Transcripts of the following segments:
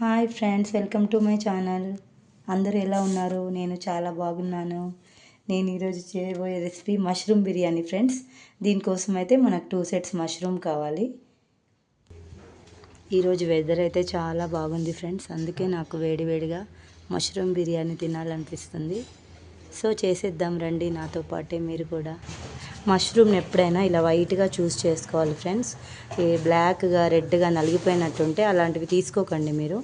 Hi friends, welcome to my channel. అందరూ ఎలా ఉన్నారు? నేను చాలా బాగున్నాను. నేను ఈరోజు చేయబోయే రెసిపీ మష్రూమ్ బిర్యానీ ఫ్రెండ్స్. దీనికోసం అయితే మనకు 2 సెట్స్ మష్రూమ్ కావాలి. ఈరోజు వెదర్ అయితే చాలా బాగుంది ఫ్రెండ్స్, అందుకే నాకు వేడివేడిగా మష్రూమ్ బిర్యానీ తినాలనిపిస్తుంది. సో చేసేద్దాం రండి, నాతో పాటే మీరు కూడా. మష్రూమ్ని ఎప్పుడైనా ఇలా వైట్గా చూస్ చేసుకోవాలి ఫ్రెండ్స్. ఈ బ్లాక్గా రెడ్గా నలిగిపోయినట్టుంటే అలాంటివి తీసుకోకండి మీరు.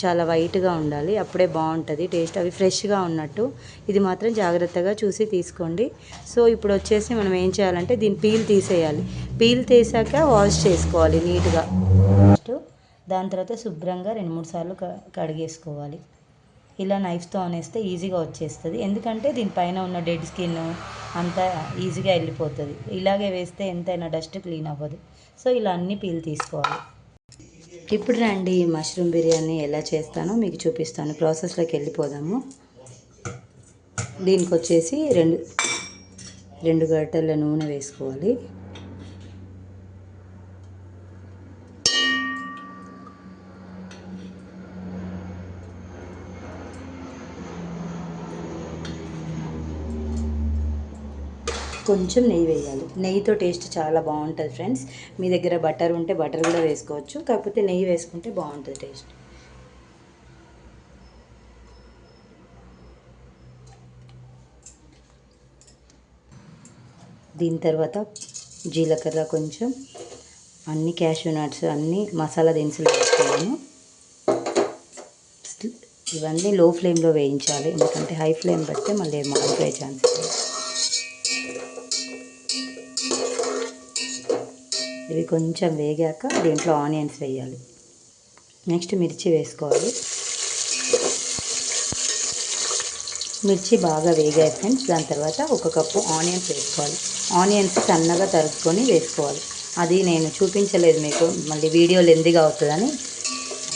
చాలా వైట్గా ఉండాలి, అప్పుడే బాగుంటుంది టేస్ట్. అవి ఫ్రెష్గా ఉన్నట్టు. ఇది మాత్రం జాగ్రత్తగా చూసి తీసుకోండి. సో ఇప్పుడు వచ్చేసి మనం ఏం చేయాలంటే దీన్ని పీల్ తీసేయాలి. పీల్ తీసాక వాష్ చేసుకోవాలి నీట్గా. దాని తర్వాత శుభ్రంగా 2-3 సార్లు కడిగేసుకోవాలి. ఇలా నైఫ్తో అనేస్తే ఈజీగా వచ్చేస్తుంది, ఎందుకంటే దీనిపైన ఉన్న డెడ్ స్కిన్ అంతా ఈజీగా వెళ్ళిపోతుంది. ఇలాగే వేస్తే ఎంతైనా డస్ట్ క్లీన్ అవ్వదు. సో ఇలా అన్నీ పీల్ తీసుకోవాలి. ఇప్పుడు రండి, మష్రూమ్ బిర్యానీ ఎలా చేస్తానో మీకు చూపిస్తాను. ప్రాసెస్లోకి వెళ్ళిపోదాము. దీనికి వచ్చేసి రెండు గరిటెల నూనె వేసుకోవాలి. కొంచెం నెయ్యి వేయాలి. నెయ్యితో టేస్ట్ చాలా బాగుంటుంది ఫ్రెండ్స్. మీ దగ్గర బటర్ ఉంటే బటర్ కూడా వేసుకోవచ్చు, కాకపోతే నెయ్యి వేసుకుంటే బాగుంటుంది టేస్ట్. దీని తర్వాత జీలకర్ర కొంచెం, అన్ని క్యాష్యూ నట్స్, అన్ని మసాలా దినుసులు వేసుకున్నాను. ఇవన్నీ లో ఫ్లేమ్లో వేయించాలి, ఎందుకంటే హై ఫ్లేమ్ పెడితే మళ్ళీ మాడిపోయే ఛాన్స్. ఇవి కొంచెం వేగాక దీంట్లో ఆనియన్స్ వేయాలి. నెక్స్ట్ మిర్చి వేసుకోవాలి. మిర్చి బాగా వేగాయి ఫ్రెండ్స్. దాని తర్వాత 1 కప్పు ఆనియన్స్ వేసుకోవాలి. ఆనియన్స్ సన్నగా తరుక్కొని వేసుకోవాలి. అది నేను చూపించలేదు మీకు, మళ్ళీ వీడియో లెంతీగా అవుతుందని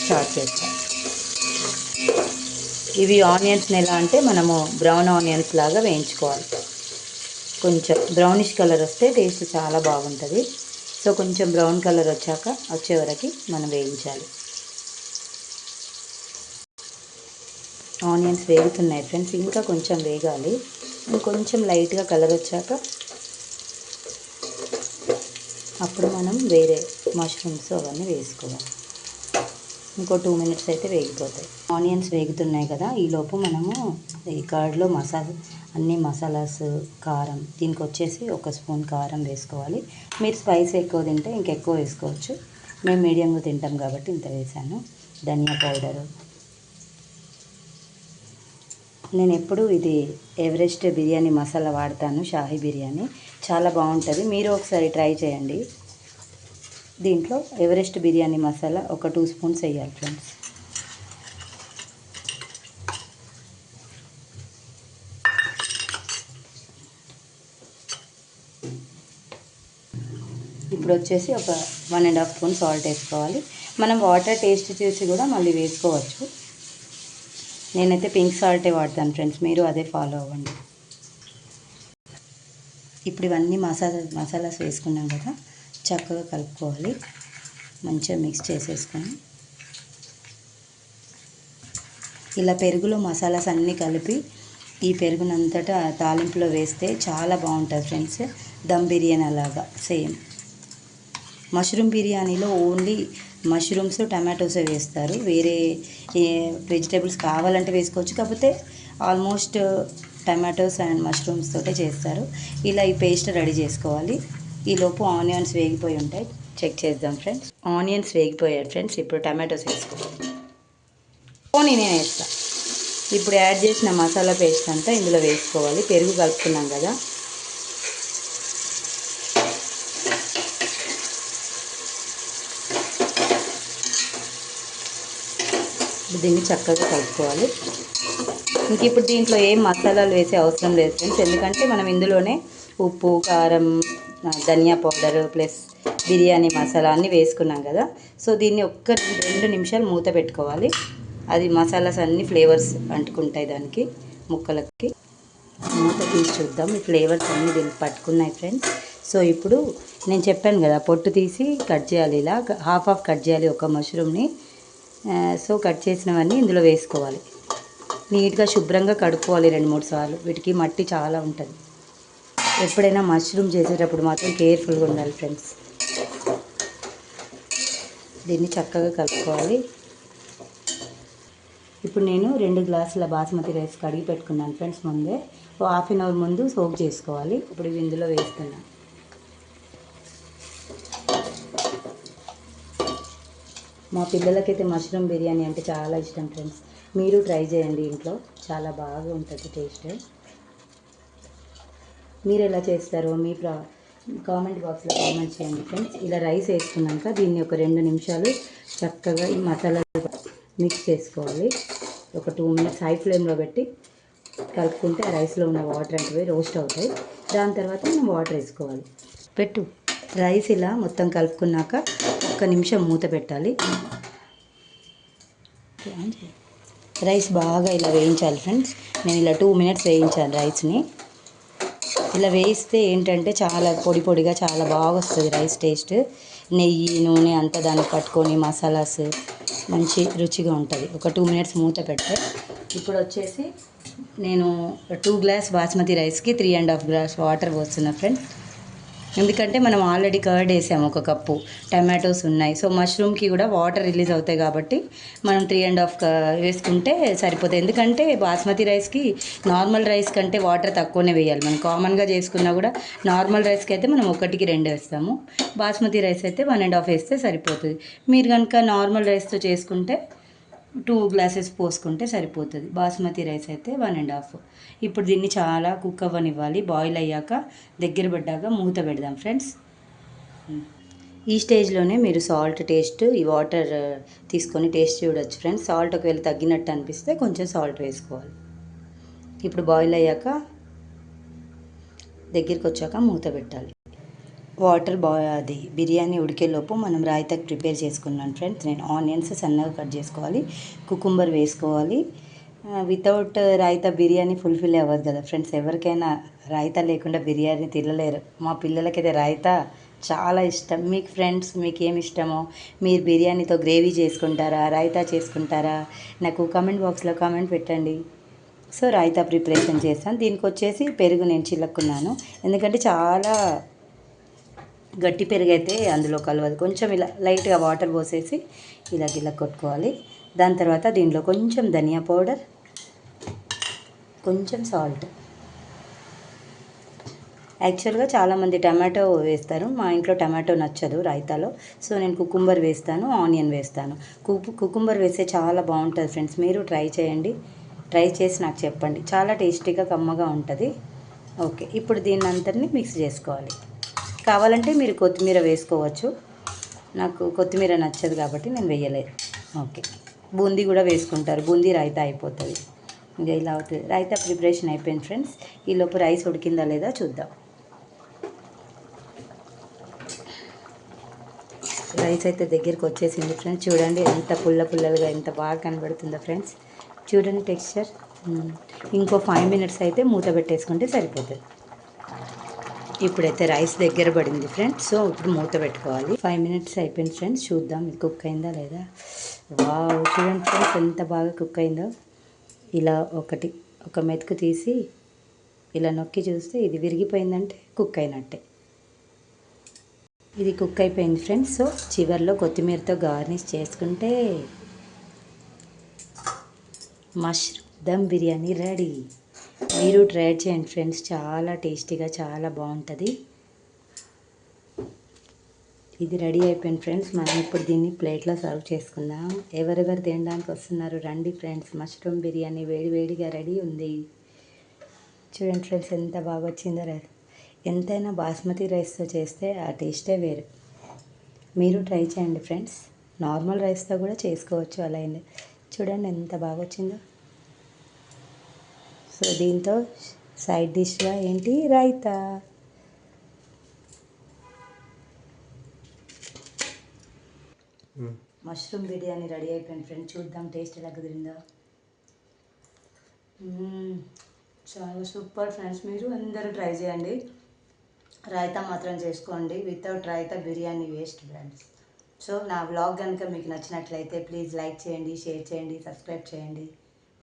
స్టార్ట్ చేస్తాను. ఇవి ఆనియన్స్ని ఎలా అంటే మనము బ్రౌన్ ఆనియన్స్ లాగా వేయించుకోవాలి. కొంచెం బ్రౌనిష్ కలర్ వస్తే టేస్ట్ చాలా బాగుంటుంది. సో కొంచెం బ్రౌన్ కలర్ వచ్చే వరకు మనం వేయించాలి. ఆనియన్స్ వేగుతున్నాయి ఫ్రెండ్స్, ఇంకా కొంచెం వేగాలి. ఇంకొంచెం లైట్గా కలర్ వచ్చాక అప్పుడు మనం వేరే మష్రూమ్స్ అవన్నీ వేసుకోవాలి. ఇంకో 2 మినిట్స్ అయితే వేగిపోతాయి. ఆనియన్స్ వేగుతున్నాయి కదా, ఈలోపు మనము ఈ కర్డ్లో అన్ని మసాలాస్, కారం, దీనికి వచ్చేసి 1 స్పూన్ కారం వేసుకోవాలి. మీరు స్పైస్ ఎక్కువ తింటే ఇంకెక్కువ వేసుకోవచ్చు. మేము మీడియంగా తింటాం కాబట్టి ఇంత వేసాను. ధనియా పౌడరు. నేను ఎప్పుడు ఇది ఎవరెస్ట్ బిర్యానీ మసాలా వాడతాను, షాహీ బిర్యానీ. చాలా బాగుంటుంది, మీరు ఒకసారి ట్రై చేయండి. దీంట్లో ఎవరెస్ట్ బిర్యానీ మసాలా 2 స్పూన్స్ వేయాలి ఫ్రెండ్స్. ఇప్పుడు వచ్చేసి 1.5 స్పూన్ సాల్ట్ వేసుకోవాలి. మనం వాటర్ టేస్ట్ చేసి కూడా మళ్ళీ వేసుకోవచ్చు. నేనైతే పింక్ సాల్టే వాడతాను ఫ్రెండ్స్, మీరు అదే ఫాలో అవ్వండి. ఇప్పుడు ఇవన్నీ మసాలాస్ వేసుకున్నాం కదా, చక్కగా కలుపుకోవాలి. మంచిగా మిక్స్ చేసేసుకొని ఇలా పెరుగులో మసాలాస్ అన్నీ కలిపి ఈ పెరుగునంతటా తాలింపులో వేస్తే చాలా బాగుంటుంది ఫ్రెండ్స్. దమ్ బిర్యానీ అలాగా సేమ్. మష్రూమ్ బిర్యానీలో ఓన్లీ మష్రూమ్స్, టమాటోసే వేస్తారు. వేరే వెజిటేబుల్స్ కావాలంటే వేసుకోవచ్చు, కాకపోతే ఆల్మోస్ట్ టమాటోస్ అండ్ మష్రూమ్స్ తోటే చేస్తారు. ఇలా ఈ పేస్ట్ రెడీ చేసుకోవాలి. ఈలోపు ఆనియన్స్ వేగిపోయి ఉంటాయి, చెక్ చేద్దాం ఫ్రెండ్స్. ఆనియన్స్ వేగిపోయాయి ఫ్రెండ్స్. ఇప్పుడు టమాటోస్ వేసుకోవాలి. నేను వేస్తాను. ఇప్పుడు యాడ్ చేసిన మసాలా పేస్ట్ అంతా ఇందులో వేసుకోవాలి. పెరుగు కలుపుకున్నాం కదా, దీన్ని చక్కగా కలుపుకోవాలి. ఇంక ఇప్పుడు దీంట్లో ఏం మసాలాలు వేసే అవసరం లేదు ఫ్రెండ్స్, ఎందుకంటే మనం ఇందులోనే ఉప్పు, కారం, ధనియా పౌడర్ ప్లస్ బిర్యానీ మసాలా అన్నీ వేసుకున్నాం కదా. సో దీన్ని 1-2 నిమిషాలు మూత పెట్టుకోవాలి. అది మసాలాస్ అన్ని ఫ్లేవర్స్ అంటుకుంటాయి దానికి, ముక్కలకి. మూత తీసి చూద్దాం. ఈ ఫ్లేవర్స్ అన్నీ దీనికి పట్టుకున్నాయి ఫ్రెండ్స్. సో ఇప్పుడు నేను చెప్పాను కదా, పొట్టు తీసి కట్ చేయాలి. ఇలా హాఫ్ కట్ చేయాలి ఒక మష్రూమ్ని. సో కట్ చేసినవన్నీ ఇందులో వేసుకోవాలి. నీట్గా శుభ్రంగా కడుక్కోవాలి 2-3 సార్లు. వీటికి మట్టి చాలా ఉంటుంది. ఎప్పుడైనా మష్రూమ్ చేసేటప్పుడు మాత్రం కేర్ఫుల్గా ఉండాలి ఫ్రెండ్స్. దీన్ని చక్కగా కలుపుకోవాలి. ఇప్పుడు నేను 2 గ్లాసుల బాస్మతి రైస్ కడిగి పెట్టుకున్నాను ఫ్రెండ్స్. ముందే హాఫ్ అన్ అవర్ ముందు సోక్ చేసుకోవాలి. ఇప్పుడు ఇవి ఇందులో వేస్తున్నాను. మా పిల్లలకైతే మష్రూమ్ బిర్యానీ అంటే చాలా ఇష్టం ఫ్రెండ్స్. మీరు ట్రై చేయండి ఇంట్లో, చాలా బాగా ఉంటుంది టేస్ట్. మీరు ఎలా చేస్తారో మీ కామెంట్ బాక్స్లో కామెంట్ చేయండి ఫ్రెండ్స్. ఇలా రైస్ వేసుకున్నాక దీన్ని ఒక 2 నిమిషాలు చక్కగా ఈ మసాలా మిక్స్ చేసుకోవాలి. ఒక 2 మినిట్స్ హై ఫ్లేమ్లో పెట్టి కలుపుకుంటే ఆ రైస్లో ఉన్న వాటర్ అంటే రోస్ట్ అవుతాయి. దాని తర్వాత మనం వాటర్ వేసుకోవాలి. రైస్ ఇలా మొత్తం కలుపుకున్నాక 1 నిమిషం మూత పెట్టాలి. రైస్ బాగా ఇలా వేయించాలి ఫ్రెండ్స్. నేను ఇలా 2 మినిట్స్ వేయించాను రైస్ని. ఇలా వేయిస్తే ఏంటంటే చాలా పొడి పొడిగా చాలా బాగా వస్తుంది రైస్ టేస్ట్. నెయ్యి నూనె అంతా దానికి పట్టుకొని మసాలాస్ మంచి రుచిగా ఉంటుంది. ఒక 2 మినిట్స్ మూత పెడితే ఇప్పుడు వచ్చేసి నేను 2 గ్లాస్ బాస్మతి రైస్కి 3.5 గ్లాస్ వాటర్ పోస్తున్నా ఫ్రెండ్స్. ఎందుకంటే మనం ఆల్రెడీ కర్డ్ వేసాము 1 కప్పు, టమాటోస్ ఉన్నాయి. సో మష్రూమ్కి కూడా వాటర్ రిలీజ్ అవుతాయి కాబట్టి మనం 3.5 వేసుకుంటే సరిపోతుంది. ఎందుకంటే బాస్మతి రైస్కి నార్మల్ రైస్ కంటే వాటర్ తక్కువనే వేయాలి. మనం కామన్గా చేసుకున్నా కూడా నార్మల్ రైస్కి అయితే మనం 1కి 2 వేస్తాము. బాస్మతి రైస్ అయితే 1.5 వేస్తే సరిపోతుంది. మీరు కనుక నార్మల్ రైస్తో చేసుకుంటే 2 గ్లాసెస్ పోసుకుంటే సరిపోతుంది. బాస్మతి రైస్ అయితే 1.5. ఇప్పుడు దీన్ని చాలా కుక్ అవ్వనివ్వాలి. బాయిల్ అయ్యాక దగ్గర పడ్డాక మూత పెడదాం ఫ్రెండ్స్. ఈ స్టేజ్లోనే మీరు సాల్ట్ టేస్ట్ ఈ వాటర్ తీసుకొని టేస్ట్ చూడొచ్చు ఫ్రెండ్స్. సాల్ట్ ఒకవేళ తగ్గినట్టు అనిపిస్తే కొంచెం సాల్ట్ వేసుకోవాలి. ఇప్పుడు బాయిల్ అయ్యాక దగ్గరికి వచ్చాక మూత పెట్టాలి. వాటర్ అది బిర్యానీ ఉడికేలోపు మనం రాయితాకి ప్రిపేర్ చేసుకున్నాను ఫ్రెండ్స్. నేను ఆనియన్స్ సన్నగా కట్ చేసుకోవాలి, కుకుంబర్ వేసుకోవాలి. వితౌట్ రాయితా బిర్యానీ ఫుల్ఫిల్ అవ్వదు కదా ఫ్రెండ్స్. ఎవరికైనా రాయితా లేకుండా బిర్యానీ తినలేరు. మా పిల్లలకైతే రాయితా చాలా ఇష్టం. మీకు ఫ్రెండ్స్ మీకు ఏమి ఇష్టమో, మీరు బిర్యానీతో గ్రేవీ చేసుకుంటారా, రాయితా చేసుకుంటారా, నాకు కామెంట్ బాక్స్లో కామెంట్ పెట్టండి. సో రాయితా ప్రిపరేషన్ చేస్తాను. దీనికి వచ్చేసి పెరుగు నేను చిలుక్కున్నాను. ఎందుకంటే చాలా గట్టి పెరుగు అయితే అందులో కలవదు. కొంచెం ఇలా లైట్గా వాటర్ పోసేసి ఇలా గిల్ల కొట్టుకోవాలి. దాని తర్వాత దీంట్లో కొంచెం ధనియా పౌడర్, కొంచెం సాల్ట్. యాక్చువల్గా చాలామంది టమాటో వేస్తారు. మా ఇంట్లో టమాటో నచ్చదు రాయితాలో. సో నేను కుకుంబర్ వేస్తాను, ఆనియన్ వేస్తాను. కుకుంబర్ వేస్తే చాలా బాగుంటుంది ఫ్రెండ్స్. మీరు ట్రై చేయండి. ట్రై చేసి నాకు చెప్పండి. చాలా టేస్టీగా కమ్మగా ఉంటుంది. ఓకే, ఇప్పుడు దీన్ని అంతటిని మిక్స్ చేసుకోవాలి. కావాలంటే మీరు కొత్తిమీర వేసుకోవచ్చు. నాకు కొత్తిమీర నచ్చదు కాబట్టి నేను వేయలేదు. ఓకే, బూందీ కూడా వేసుకుంటారు. బూందీ రాయితా అయిపోతుంది. ఇంకా ఇలా అవుతుంది. రాయితా ప్రిపరేషన్ అయిపోయింది ఫ్రెండ్స్. ఈలోపు రైస్ ఉడికిందా లేదా చూద్దాం. రైస్ అయితే దగ్గరికి వచ్చేసింది ఫ్రెండ్స్. చూడండి ఎంత పుల్లగా ఎంత బాగా కనబడుతుందో ఫ్రెండ్స్. చూడండి టెక్స్చర్. ఇంకో 5 మినిట్స్ అయితే మూత పెట్టేసుకుంటే సరిపోతుంది. ఇప్పుడైతే రైస్ దగ్గర పడింది ఫ్రెండ్స్. సో ఇప్పుడు మూత పెట్టుకోవాలి. 5 మినిట్స్ అయిపోయింది ఫ్రెండ్స్. చూద్దాం ఇది కుక్ అయిందా లేదా. వావ్, చూడండి ఫ్రెండ్స్ ఎంత బాగా కుక్ అయిందో. ఇలా ఒక మెతుకు తీసి ఇలా నొక్కి చూస్తే ఇది విరిగిపోయిందంటే కుక్ అయినట్టే. ఇది కుక్ అయిపోయింది ఫ్రెండ్స్. సో చివరిలో కొత్తిమీరతో గార్నిష్ చేసుకుంటే మష్రూమ్ దమ్ బిర్యానీ రెడీ. మీరు ట్రై చేయండి ఫ్రెండ్స్. చాలా టేస్టీగా చాలా బాగుంటుంది. ఇది రెడీ అయిపోయింది ఫ్రెండ్స్. మనం ఇప్పుడు దీన్ని ప్లేట్లో సర్వ్ చేసుకుందాం. ఎవరెవరు తినడానికి వస్తున్నారు రండి ఫ్రెండ్స్. మష్రూమ్ బిర్యానీ వేడివేడిగా రెడీ ఉంది. చూడండి ఫ్రెండ్స్ ఎంత బాగా వచ్చిందో. ఎంతైనా బాస్మతి రైస్తో చేస్తే ఆ టేస్టే వేరు. మీరు ట్రై చేయండి ఫ్రెండ్స్. నార్మల్ రైస్తో కూడా చేసుకోవచ్చు. అలా అయింది చూడండి ఎంత బాగా వచ్చిందో. సో దీంతో సైడ్ డిష్గా ఏంటి రైతా. మష్రూమ్ బిర్యానీ రెడీ అయిపోయింది ఫ్రెండ్స్. చూద్దాం టేస్ట్ ఎలా కుదిరిందో. చాలా సూపర్ ఫ్రెండ్స్. మీరు అందరూ ట్రై చేయండి. రాయితా మాత్రం చేసుకోండి. Without raita biryani waste friends. So నా వ్లాగ్ కనుక మీకు నచ్చినట్లయితే ప్లీజ్ లైక్ చేయండి, షేర్ చేయండి, సబ్స్క్రైబ్ చేయండి.